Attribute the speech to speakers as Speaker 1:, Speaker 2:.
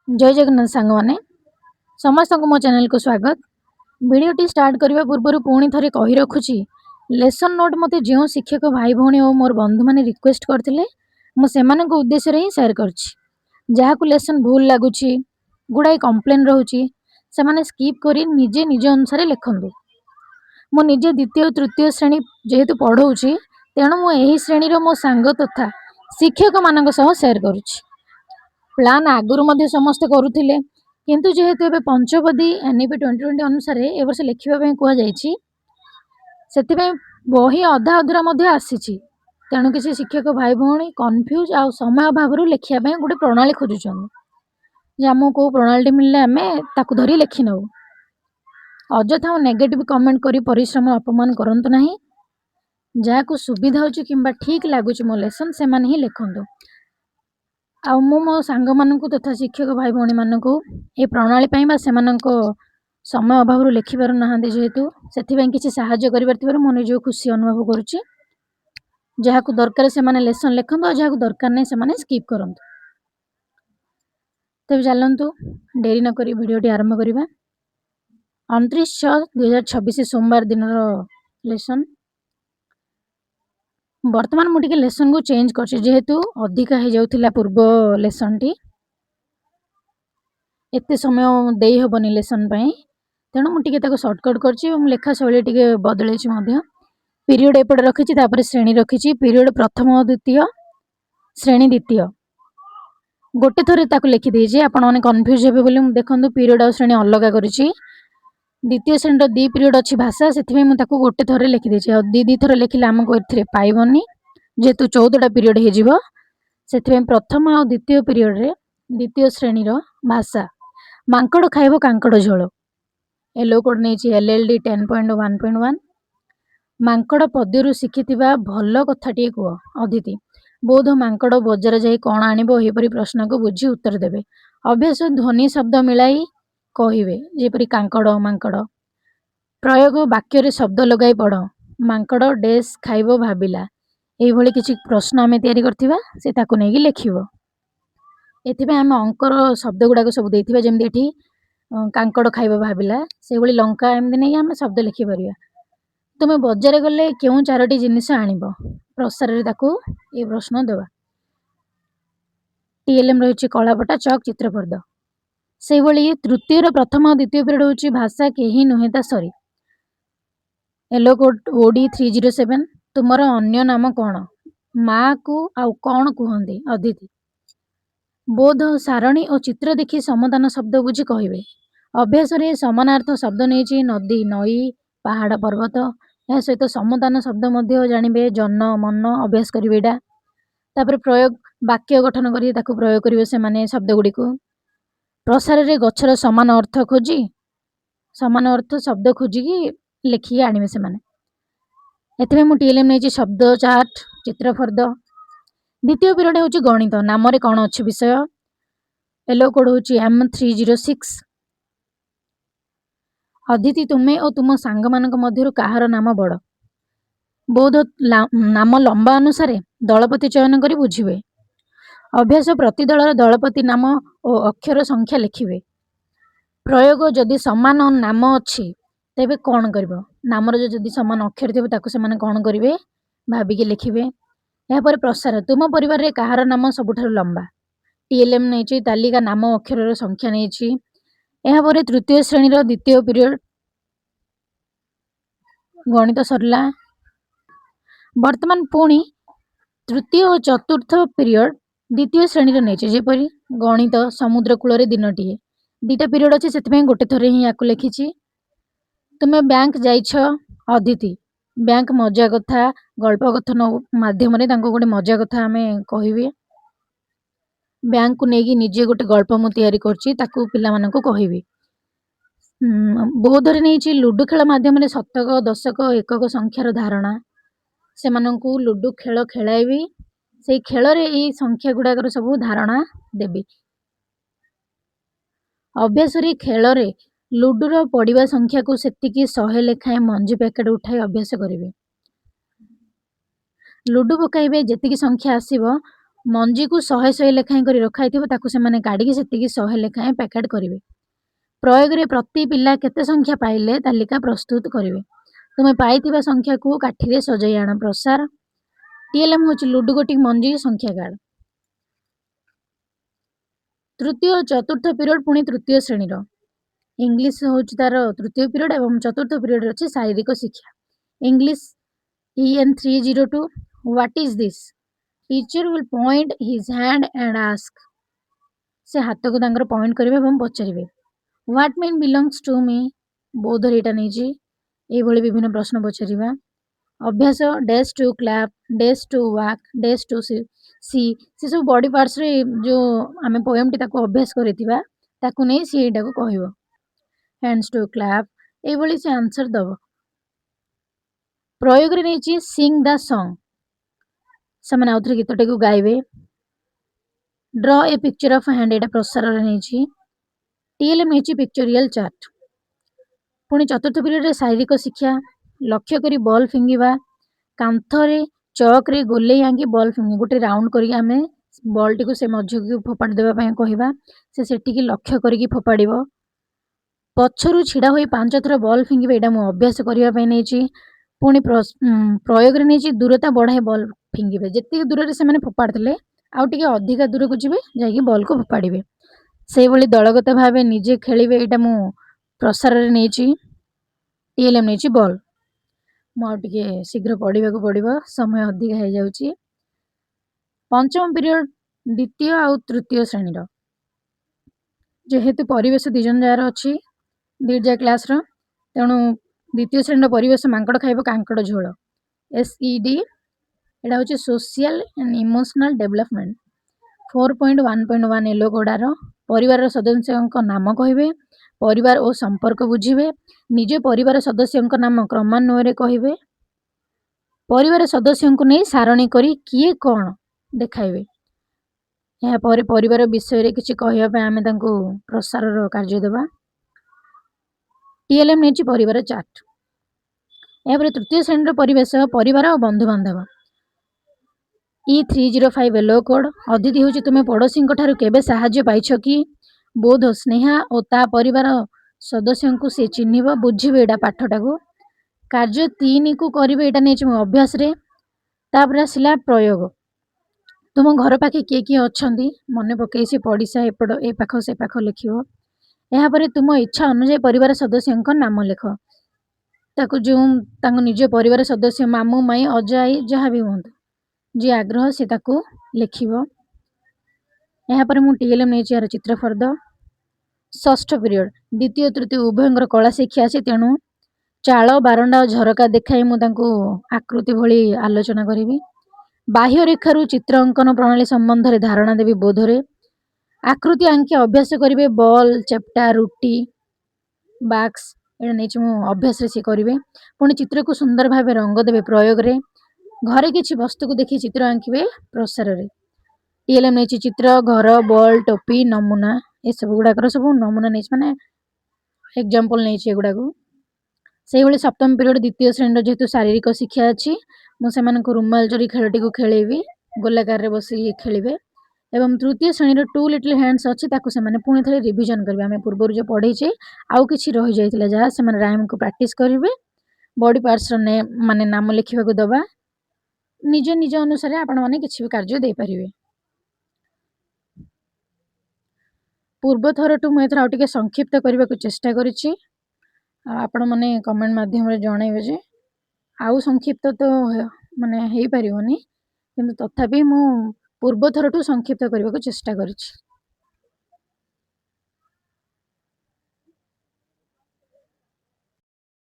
Speaker 1: जय जगन्नाथ सांग मैंने समस्त को मो चैनल को स्वागत। वीडियोटी स्टार्ट करने पूर्व पुणी थे कही रखुची लेसन नोट मते जो शिक्षक भाई भौणी और मोर बंधु मैंने रिक्वेस्ट करते मुझे उद्देश्य ही शेयर कर लेसन भूल लगुच गुड़ाई कंप्लेन रोचे से स्कीप कर निजे निज अनुसार लिखु। मो निजे द्वितीय तृतीय श्रेणी जेहेतु पढ़ाऊँगी तेणु मुझे श्रेणी मो सांग तथा शिक्षक मान शेयर करुच्ची। प्लान आगुरी समस्ते करुले किंतु जेहेतु ए पंचपदी एनईपी 2020 अनुसार ए वर्ष लिखापी कहुई से बही अधा अधूरा आसी तेणु किसी शिक्षक भाई भौणी कन्फ्यूज आ समय अभाव लिखापी गोटे प्रणाली खोजुन जे आमको कौ प्रणाली मिलले आम ताकू धरी लिखि नौ। अजथा नेगेटिव कमेंट करी परिश्रम अपमान करंतु नहीं। जहाँ सुविधा होची किंबा ठीक लगुच मो लेसन से ही लिखंतु। आ मो सांग मानू तथा शिक्षक भाई भौणी मानू ये प्रणाली से समय अभाव लिखिपार ना जेहेतु से किसी साहाय्य कर मो निज खुशी अनुभव करुच्ची। जहाँ दरकार से लेसन लिखंतु और जहाँ दरकार नहीं से स्कीप करंतु। तब चलतु डेरी नक भिडियोटी आरंभ करवा। 29/6/2026 सोमवार दिन लेसन बर्तमान मुझे लेसन को चेंज कर जेहेतु अधिका हो जाउथिला पूर्व लेसन टी एते समय दे हेबनी लेसन तेणु मुझे सर्टकट कर लेखा शैली टी बदल पीरियड एपटे रखी श्रेणी रखी पीरियड प्रथम द्वितीय श्रेणी द्वितीय गोटे थर लिखिदे आपण मैंने कन्फ्यूज हे देखो पीरियड आ श्रेणी अलग कर द्वितीय श्रेणी दी पीरियड अच्छी भाषा से गोटे थर लिखिदे दी थर लिखिले आमको ए पाइबनी जेहेतु 14टा पीरियड हो प्रथम आ द्वितीय पीरियड रे द्वितीय श्रेणी भाषा मांकड़ खाइब कांकड़ झोल एलो कोड नहीं LLD 10.1.1 मांकड़ पद्यरु शिखिथिबा भल कथाटी कह अदिति बोध मांकड़ बजार जाई कौन आनिबो एपरी प्रश्न को बुझी उत्तर देबे। अभ्यास ध्वनि शब्द मिलाई कहिबे जेपरी कांकड़ मांकड़। प्रयोग वाक्य रे शब्द लगाई पढ़ मांकड़ डेस खाइबो भाबिला एभली किछि प्रश्न आमे तैयारी करथिबा से ताको नेगी लिखिबो। एथिबे आमे अंकर शब्द गुडा को सब देथिबा जेमति एठी कांकड़ खाइबो भाबिला से भली लंका एमति नै आमे शब्द लिखि परिया। तुमे बजार गले केउ चारोटी जिनिस आनिबो प्रसार रे ताको ए प्रश्न देबा। टीएलएम रहिछि कलापटा चक चित्रपर्द से भली तृतीय रो प्रथम और द्वितीय पीरियड होछि भाषा केही नुहेता सरी। एलो कोड OD 307 तुमर अन्य नाम कौन माँ को आउ कौन कहते अदिति। बोध सारणी और चित्र देखी समाधान शब्द बुझी कहिबे। अभ्यास रे समानार्थ शब्द नहीं नदी नई पहाड़ पर्वत यह सहित समाधान शब्द मध्य जानिबे जन मन अभ्यास करिवे। तापर प्रयोग वाक्य गठन करी ताकू प्रयोग करिवे से माने शब्द गुडी को। प्रसार रे गछर समान अर्थ खोजी समान अर्थ शब्द खोजिकी लिखिकी आनिबे से माने। एथिबे मु टीएलएम नै शब्द चार्ट चित्रफर्द। द्वितीय पीरियड होची गणित नाम रे कोन अछि विषय एलो कोड होची M306। अदिति तुमे और तुम सांग मानक मध्यरु काहार नाम बड़ बोध नाम लंबा अनुसार दलपति चयन करी बुझिबे। अभ्यास प्रति दलर दलपति नाम और अक्षर संख्या लिखिबे। प्रयोग जदि समान नाम अछि तेबे कौन करिवो नामर जदि समान अक्षर थिबे ताकू से माने कौन करिवे भाबिके लिखिबे। या पर प्रसार तुम परिवार रे काहार नाम सबुठारु लंबा टीएलएम नै तालिका नाम अक्षर संख्या नै या पर तृतीय श्रेणी रो द्वितीय पीरियड गणित सरला। वर्तमान पुणी तृतीय और चतुर्थ पीरियड द्वितीय श्रेणी रो नै जेपरी गणित समुद्र कूल रे दिनटी दीटा पीरियड अच्छे से गोटे थर ही या लिखी। तुमे बैंक जाइछ अदिति बैंक मजा कथा गल्प कथन माध्यम गोटे मजा कथा आमे कहिबे। बैंक को नेगी निजे गोटे गल्प मु तैयारी करछि ताकू पिला मानकू कहिबे। बोधरे नहीं लुडु खेल माध्यम शतक दशक एकक संख्यार धारणा से मानकू लुडु खेल खेलाइबी से खेल रे ई संख्या गुडाकर सब धारणा देबी। अभ्यास रे खेल रे लुडुर पड़िबा संख्या को सेतिकी 100 लेखाएं मंजी पैकेट उठाई अभ्यास करिवे। लुडु पकाइबे जेतिकी संख्या आसीबो मंजी को 100 लेखाएं करी रखाइथिबो ताकू सेमाने काढिकी सेतिकी 100 लेखाएं पैकेट करिवे। प्रयोग रे प्रति पिला केते संख्या पाइले तालिका प्रस्तुत करिवे। तुमे पाइथिबा संख्या को काठीरे सजाई आण। प्रसार टीएलएम होची लुडु गोटी मंजी संख्या कार्ड। तृतीय और चतुर्थ पीरियड पुणी तृतीय श्रेणी रो इंग्लिश होची तार तृतीय पीरियड एवं चतुर्थ पीरियड अछि शारीरिक शिक्षा। English EN 302 what is this teacher will point his hand and ask say हाथ को तांकर पॉइंट करिवे एवं पचारिवे what mean belongs to me बोध एटा नै जी ए भली विभिन्न प्रश्न पचारिवा। अभ्यास dash to clap dash to walk dash to सी से सब बॉडी पार्ट्स रे जो आमे पोएम टी ताको अभ्यास करितिबा ताको नै सी एटा को कहइबो। हैंड्स टू क्लैप ए भली से आंसर दबो। प्रयोग रे नै छी सिंग द सॉन्ग समान आउथरे गीतटे को गाइबे। Draw a picture of hand एटा प्रसार रे नै छी। टीएलएम नै छी पिक्चोरियल चार्ट। पुणी चतुर्थ पीरियड रे शारीरिक शिक्षा लक्ष्य करी बॉल फिंगिबा कांथरे चौक रे गोले आंगी बॉल फिंगी गोटे राउंड करी आमे बॉल टी को से मध्य को फोपाड़ देबा पय कहिबा से सेठी की लक्ष्य करी की फोपाड़िबो। पछरु छिडा होई 5 थर बॉल फिंगिबा एटा मु अभ्यास करिबा पय नै छी। पुणी प्रयोग रे नै छी दूरता बढ़ाए बॉल फिंगिबे जेति दूर रे से माने फोपाड़तले आउ टिके अधिक दूर को जिवे जाई की बॉल को फोपाड़िबे। से भली दलगत भाबे निजे खेलिबे एटा मु प्रसार रे नै छी। टीएलएम नै छी बॉल मु आउ टिके शीघ्र पढिबा को पडिबो समय अधिक हे जाउची। पंचम पीरियड द्वितीय आउ तृतीय श्रेणी रो जेहेतु परिवेश दिजन जार अछि दीजा क्लास रो तेणु द्वितीय श्रेणी रो परिवेश मांकड़ खाइबो कांकड़ झोल SED एटा होची सोशल एंड इमोशनल डेवलपमेंट। 4.1.1 एलो कोडार परिवार सदस्यଙ୍କ नाम कहिबे परिवार ओ संपर्क बुझिबे निजे परिवार सदस्यଙ୍କ नाम क्रमान्वये कहिबे परिवार सदस्यଙ୍କୁ नै सारणी करी किए कोन देखाइबे। या परे परिवार विषय रे किछि कहिबा पे आमे तांको प्रसार रो कार्य देबा। टीएलएम नै छी परिवार चार्ट। या परे तृतीय श्रेणी रो परिवेश परिवार और बंधु बांधव। E305 एलो कोड अदिति होची तुमे पड़ोसी ठारू केबे साहाय्य पाइछ कि बोध स्नेहा और ता परिवार सदस्यଙ୍କୁ से चिन्हिब बुझिबे एटा पाठटा को कार्य 3 को करिवे एटा नै छी अभ्यास रे। तापर आसिला प्रयोग तुम घर पाखे किए किए अछंती मने पकेसी पड़िसा एपड ए पाख से पाख लिखिबो। एहा परे तुम इच्छा अनुसार परिवार सदस्यଙ୍କ नाम लिख ताको जो तांको निज परिवार सदस्य मामू माई अजाई जहा भी होंत जी आग्रह से ताको लिखिबो। एहा परे मु टीएलएम नै छी यार चित्र फर्द। षष्ठ पीरियड द्वितीय तृतीय उभयंकर कला शिक्षा अछि तेणु चाल बारंडा और झरका देखाई मु तांको आकृति भली आलोचना करिवि। बाह्य रेखारु चित्र अंकन प्रणाली संबंध रे धारणा देवी बोधरे आकृति आंकी अभ्यास करिवे बॉल चेप्टा रुटी बॉक्स एटा नै छी मु अभ्यास रे से करिवे। पुणी चित्र को सुंदर भाबे रंग देबे प्रयोग रे घरे किछि वस्तु को देखि चित्र आंकिबे प्रसार रे। टीएलएम नै छी चित्र घर बॉल टोपी नमूना ए सब गुडा सब नमूना नै माने एग्जांपल नै छी एगुडा को सेही भली सप्तम पीरियड द्वितीय श्रेणी जेतु शारीरिक शिक्षा अछि मु सेमान को रुमाल चोरी खेलटी को खेलेबी गोलाकार रे बसी खेलिबे एवं तृतीय श्रेणी रो टू लिटिल हैंड्स अछि ताको सेमाने पुणी थरे रिवीजन करबे आमे पूर्व जो पढै छै आउ किछि रहि जायतिला जहा सेमाने राइम को प्रैक्टिस करिवे बॉडी पार्ट्स रो ने माने नाम लिखिबा को दबा निज निज अनुसार आपण माने किछि भी कार्य दे परिवे। पूर्व थरटू मु एथरा टिके संक्षिप्त करबा को चेष्टा करिछि आपण माने कमेंट माध्यम रे जणाइबे जे आउ संक्षिप्त तो माने हेई परिवनी किंतु तथापि मु पूर्व थरटू संक्षिप्त करबा को चेष्टा करिछि।